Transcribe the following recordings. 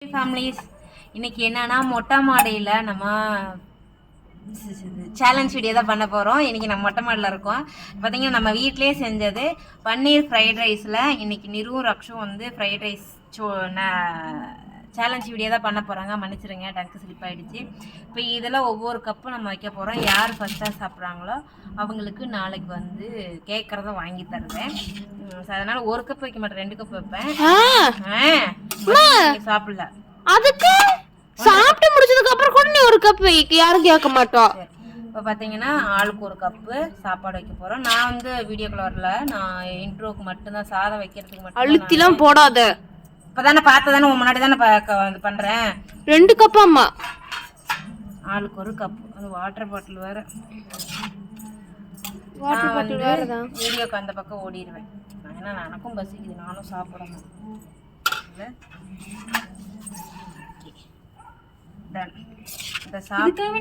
Families இன்னைக்கு என்னன்னா மொட்டை மாடியில் நம்ம சேலஞ்ச் வீடியோ தான் பண்ண போகிறோம். இன்னைக்கு நம்ம மொட்டை மாடியில் இருக்கோம். பார்த்தீங்கன்னா நம்ம வீட்டிலே செஞ்சது பன்னீர் ஃப்ரைட் ரைஸில் இன்னைக்கு நிறுவும் ரக்ஷும் வந்து ஃப்ரைட் ரைஸ் சேலஞ்ச் வீடியோ தான் பண்ண போகிறாங்க. மன்னிச்சிருங்க, டங்கு ஸ்லிப் ஆகிடுச்சு. இப்போ இதில் ஒவ்வொரு கப்பும் நம்ம வைக்க போகிறோம். யார் ஃபஸ்ட்டாக சாப்பிட்றாங்களோ அவங்களுக்கு நாளைக்கு வந்து கேட்குறத வாங்கி தருவேன். அதனால் ஒரு கப் வைக்க மாட்டேன், 2 கப் வைப்பேன். சாப்பிடல, அதுக்கு சாப்பிட்டு முடிச்சதுக்கு அப்புறம் கூட நீ ஒரு கப் வைக்க, யாரும் கேட்க மாட்டோம். இப்போ பார்த்தீங்கன்னா ஆளுக்கு ஒரு கப்பு சாப்பாடு வைக்க போகிறோம். நான் வந்து வீடியோக்குள்ள வரல, நான் இன்ட்ரோக்கு மட்டும்தான், சாதம் வைக்கிறதுக்கு மட்டும். அழுத்திலாம் போடாத, இப்போ தானே பார்த்ததானே முன்னாடி தானே பண்ணுறேன். 2 கப் அம்மா, ஆளுக்கு ஒரு கப். அது வாட்டர் பாட்டில் வேறு, வாட்டர் பாட்டில் வேறு தான். வீடியோக்கு அந்த பக்கம் ஓடிடுவேன். ஏன்னா எனக்கும் பசிக்குது, நானும் சாப்பிடணும்.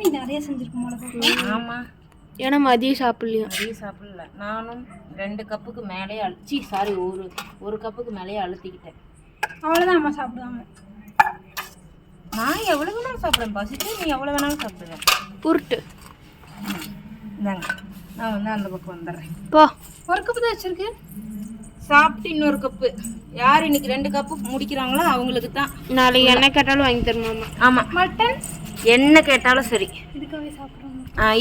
நீ நிறைய செஞ்சிருக்க. ஆமா, ஏன்னா மதியம் சாப்பிடல. நானும் 2 கப்புக்கு மேலே ஒரு கப்புக்கு மேலேயே அழுத்திக்கிட்டேன். அவ்வளோதான் அம்மா சாப்பிடுவாங்க. நான் எவ்வளோ வேணாலும் சாப்பிடுவேன், பசிச்சு நீ எவ்வளோ வேணாலும் சாப்பிடுவேன். உருட்டு இந்தாங்க, நான் வந்து அந்த பக்கம் வந்துடுறேன். இப்போ ஒரு கப்பு தான் வச்சிருக்கு, சாப்பிட்டு இன்னொரு கப்பு. யார் இன்னைக்கு 2 கப்பு முடிக்கிறாங்களோ அவங்களுக்கு தான் நாளைக்கு என்ன கேட்டாலும் வாங்கி தரணும். ஆமாம், மட்டன் என்ன கேட்டாலும் சரி.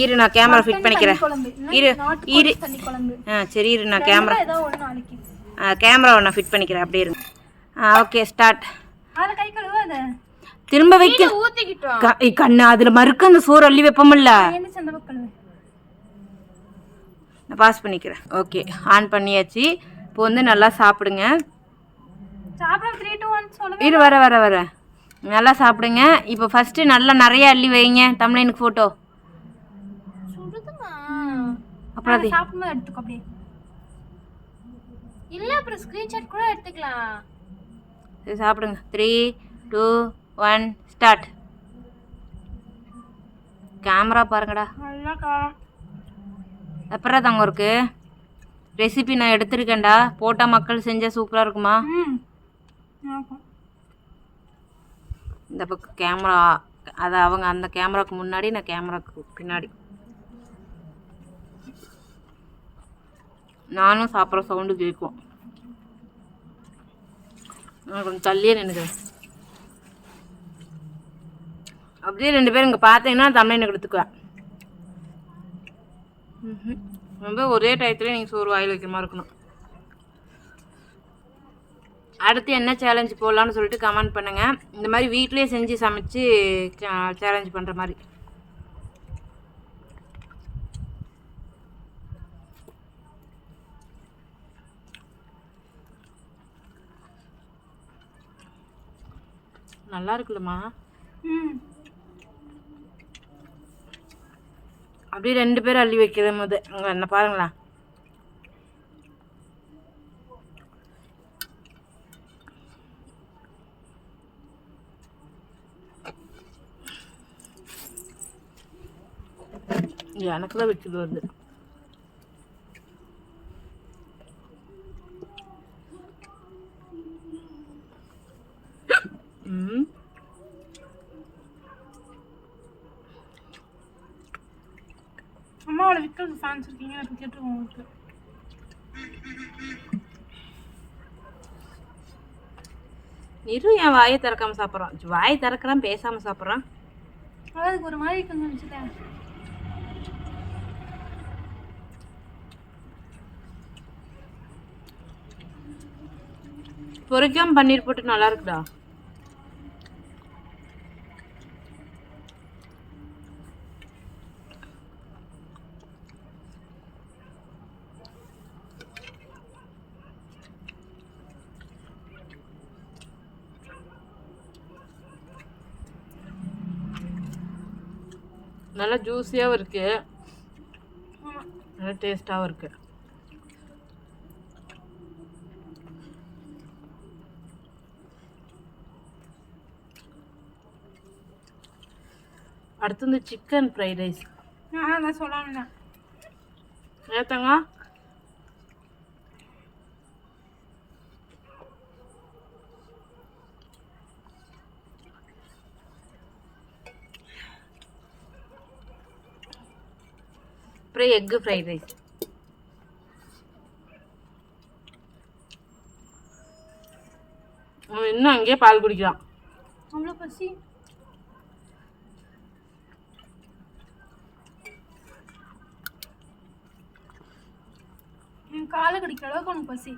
இரு, நான் கேமரா ஃபிட் பண்ணிக்கிறேன். இரு சரி, இரு, நான் கேமராவை நான் ஃபிட் பண்ணிக்கிறேன். அப்படியே இருங்க. Okay, start. திரும்ப வைக்க கண்ணு, அதில் மறுக்க அந்த சோறு அள்ளி வைப்போம்ல. நான் பாஸ் பண்ணிக்கிறேன். ஓகே, ஆன் பண்ணியாச்சு. இப்போ வந்து நல்லா சாப்பிடுங்க. இரு, வர நல்லா சாப்பிடுங்க. இப்போ ஃபஸ்ட்டு நல்லா நிறைய அள்ளி வைங்க. தமிழனுக்கு ஃபோட்டோ. அப்புறம் அது சாப்பிடும்போது எடுத்துக்கோ அப்படியே. இல்லை, அப்புறம் ஸ்க்ரீன்ஷாட் கூட எடுத்துக்கலாம். சரி, சாப்பிடுங்க. 3, 2, 1 ஸ்டார்ட். கேமரா பாருங்கடா. அப்புறம் தாங்க இருக்கு ரெசிபி நான் எடுத்திருக்கேன்டா. போட்டால் மக்கள் செஞ்சால் சூப்பராக இருக்குமா? இந்த பக்கம் கேமரா, அதை அவங்க அந்த கேமராவுக்கு முன்னாடி, நான் கேமராவுக்கு பின்னாடி. நானும் சாப்பிட்ற சவுண்டு கேட்கும். நான் கொஞ்சம் தள்ளியே நினைக்கிறேன். அப்படியே 2 பேரும் இங்கே பார்த்தீங்கன்னா தமிழனுக்கு எடுத்துக்குவேன். ரொம்ப ஒரே டயத்துல நீங்கள் சோறு வாயில் வைக்கிற மாதிரி இருக்கணும். அடுத்து என்ன சேலஞ்சு போடலான்னு சொல்லிட்டு கமெண்ட் பண்ணுங்கள். இந்த மாதிரி வீட்டிலே செஞ்சு சமைச்சு சேலஞ்ச் பண்ணுற மாதிரி. நல்லா இருக்குல்லம்மா. அப்படியே 2 பேரும் அள்ளி வைக்கிற போது அங்கே என்ன பாருங்களா. எனக்கு தான் வச்சுது வருது. அம்மாவோட விக்கல் ஃபேன்ஸ் இருக்கீங்க, எனக்கு கேட்டுருவோம் உங்களுக்கு. இரு, என் வாயை திறக்காம சாப்பிட்றான். வாயை திறக்கிறான், பேசாமல் சாப்பிட்றான். அதுக்கு ஒரு மாதிரி கொஞ்சம் நினச்சிட்டேன். பொரிக்காம பன்னீர் போட்டு நல்லா இருக்குடா. நல்லா ஜூஸியாகவும் இருக்கு, நல்லா டேஸ்டாகவும் இருக்கு. அடுத்து இந்த சிக்கன் ஃப்ரைட் ரைஸ். நான் சொல்லணும்ண்ணா ஏத்தாங்க. அப்புறம் எக்கு ஃப்ரைட் ரைஸ். அவன் இன்னும் அங்கேயே பால் குடிக்கலாம். அவ்வளோ பசி. என் காலை கடிக்கிற அளவுக்கு உனக்கு பசி.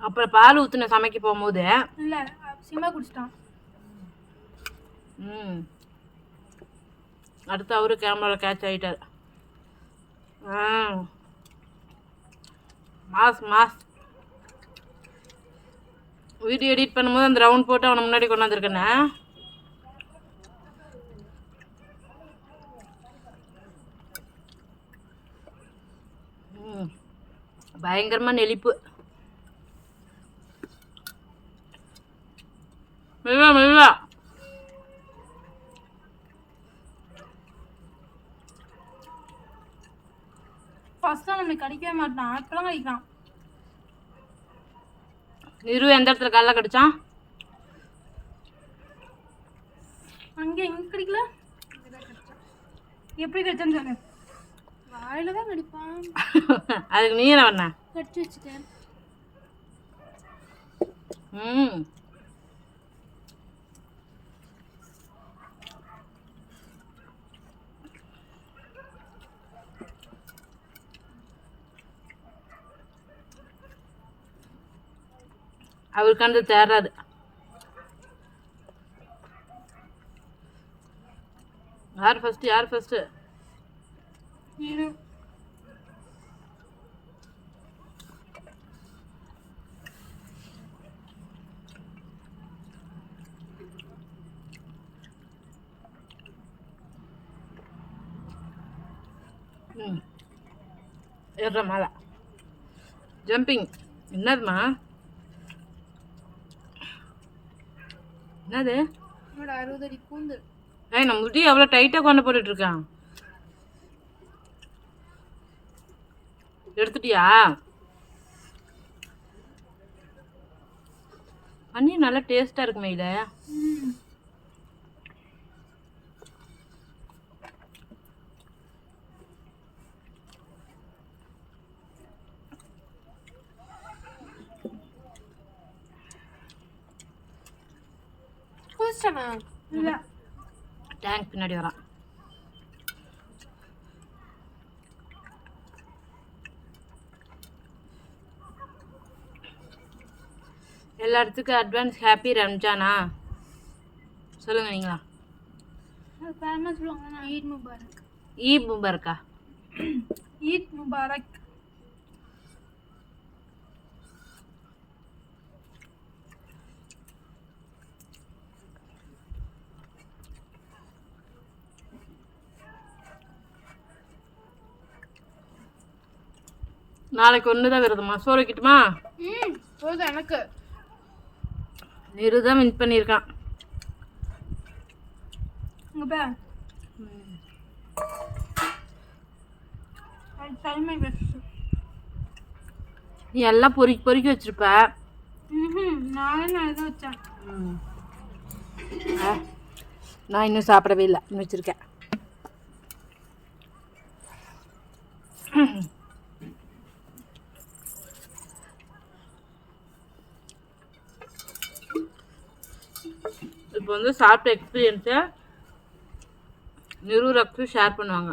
அப்புறம் பால் ஊற்றுன சமைக்க போகும்போது இல்லை சிம்மா குடிச்சிட்டான். அடுத்து அவரு கேமரா கேட்ச் ஆகிட்டார். Mass mass. வீடியோ எடிட் பண்ணும்போது அந்த ரவுண்ட் போட்டு அவனை முன்னாடி கொண்டாந்துருக்கேண்ணே. பயங்கரமாக நெளிப்பு. மெதுவா மெதுவா. ஃபர்ஸ்ட் நம்ம கடிக்கவே மாட்டான், இப்பெல்லாம் கடிக்கிறான். நிரு எந்த இடத்துல காலைல கடிச்சான்? அங்கே எங்க கடிக்கல. எப்படி கடிச்சான்னு சொல்லு. வாயில தான் கடிப்பான். அதுக்கு நீ என்ன பண்ண? கடிச்சு வச்சுட்டேன். அவருக்கு அந்த தேராது. யார் ஃபர்ஸ்ட் யார் ஃபர்ஸ்ட்? ஏற மேலே ஜம்பிங். என்னதுமா? என்னது? 60 அடி கூந்தல். நம்ம முடி அவ்வளோ டைட்டாக கொண்டு போட்டுட்டு இருக்கான். எடுத்துட்டியா? பன்னீர் நல்லா டேஸ்டாக இருக்குமே இதை. டேங்க் பின்னாடி வரான். எல்லா இடத்துக்கும் அட்வான்ஸ் ஹாப்பி ரம்ஜானா சொல்லுங்க நீங்களா? ஈத் முபாரக். ஈத் முபாரக்கா? ஈத் முபாரக். நாளைக்கு ஒன்று தான் வருதுமா. சோறு வைக்கட்டுமா? போது எனக்கு. நிரு தான் வின் பண்ணியிருக்கான். நீ எல்லாம் பொறுக்கி வச்சிருப்ப. நான் இன்னும் சாப்பிடவே இல்லை, இன்னும் வச்சிருக்கேன். இப்போ வந்து சாப்பிட்ட எக்ஸ்பீரியன்ஸை நிரு ரக்ஷு ஷேர் பண்ணுவாங்க.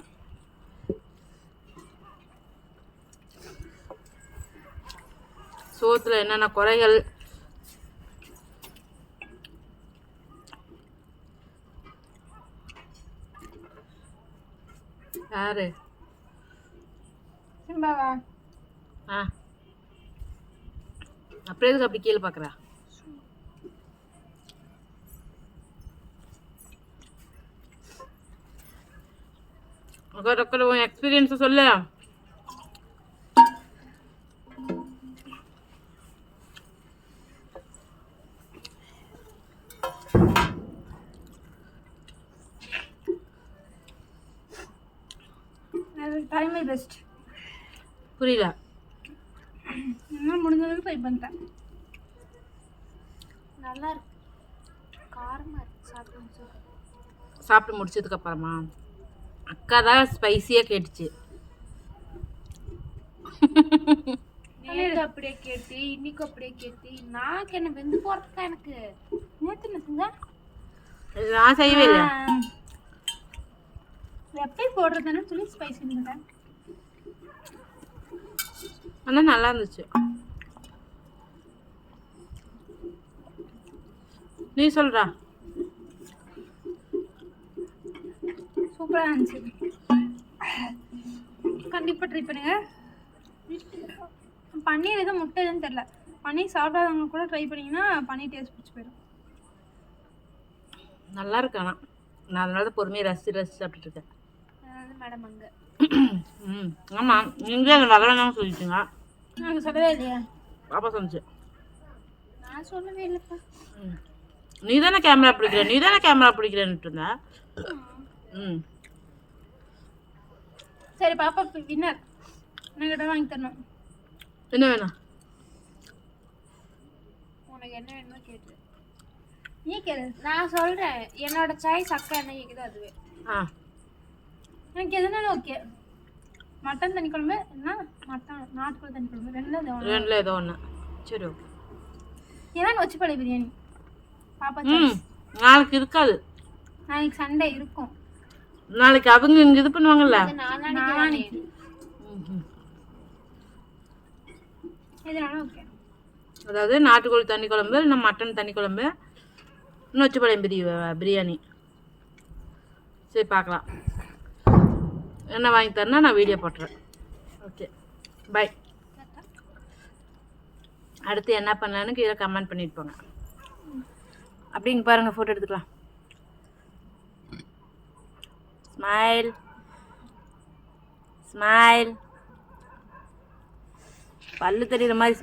சோத்துல என்னென்ன குறைகள், யாரு சிம்பாவா? அப்படியே எதுக்கு அப்படி கீழே பார்க்குறா? உன் எக்ஸ்பீரியன்ஸை சொல்லு. Time best. புரியல. என்ன முடிஞ்ச அளவுக்கு ட்ரை பண்ணிட்டேன். நல்லா இருக்கு, காரமாக இருக்கு. சாப்பிட்டு முடிச்சதுக்கு அப்புறமா அக்கா தான் ஸ்பைசியாக கேட்டுச்சு. நேற்று அப்படியே கேட்டு இன்னைக்கு அப்படியே கேட்டு நாக்கு என்ன வெந்து போகிறதுக்கா எனக்கு. நேற்று என்ன செஞ்சா நான் செய்யவே இல்லை. எப்படி போடுறதுன்னு சொல்லி ஸ்பைசி இருந்தேன். ஆனால் நல்லா இருந்துச்சு. நீ சொல்றா. சூப்பராக இருந்துச்சு. கண்டிப்பாக ட்ரை பண்ணுங்க. பன்னீர் எதுவும் முட்டை எதுவும் தெரில. பன்னீர் சாப்பிடாதவங்க கூட ட்ரை பண்ணிங்கன்னா பன்னீர் டேஸ்ட் பிடிச்சி போயிடும். நல்லா இருக்கு. ஆனால் நான் அதனால தான் பொறுமையாக ரசித்து சாப்பிட்டுட்டு இருக்கேன். மேடம் அங்கே ஆமாம் நீங்களே அந்த வரலன்னு சொல்லிட்டீங்க. நாங்கள் சொல்லவே இல்லையா? பாப்பா சொன்னிச்சு. நான் சொல்லவே இல்லைப்பா. நீ தானே கேமரா பிடிக்கிறேன்ட்டு இருந்த. சரி பாப்பா வின்னர் என்கிட்ட வாங்கி தரணும். என்ன வேணும்? உனக்கு என்ன வேணுமோ கேட்டு நீ கேளு. நான் சொல்கிறேன் என்னோட சாய்ஸ். அக்கா என்ன கேட்குதோ அதுவே. எனக்கு எதுனாலும் ஓகே. மட்டன் தனி குழம்பு என்ன மட்டன் நாட்டுக்கோழி தனி குழம்பு ரெண்டில் ஏதோ ஒன்று. சரி ஓகே. ஏன்னா நொச்சிப்பள்ளி பிரியாணி பாப்பா நாளைக்கு இருக்காது. நாளைக்கு சண்டே இருக்கும். நாளைக்கு அவங்க இங்கே இது பண்ணுவாங்கல்ல. அதாவது நாட்டுக்கோழி தண்ணி குழம்பு இல்லை மட்டன் தண்ணி குழம்பு நொச்சிப்பாளையம் பிரியாணி. சரி பார்க்கலாம். என்ன வாங்கி தரேன்னா நான் வீடியோ போட்டுறேன். Okay bye. அடுத்து என்ன பண்ணலான்னு கீழே கமெண்ட் பண்ணிட்டு போங்க. அப்படிங்க பாருங்கள், ஃபோட்டோ எடுத்துக்கலாம். Smile smile. பல்லு தெரியுற மாதிரி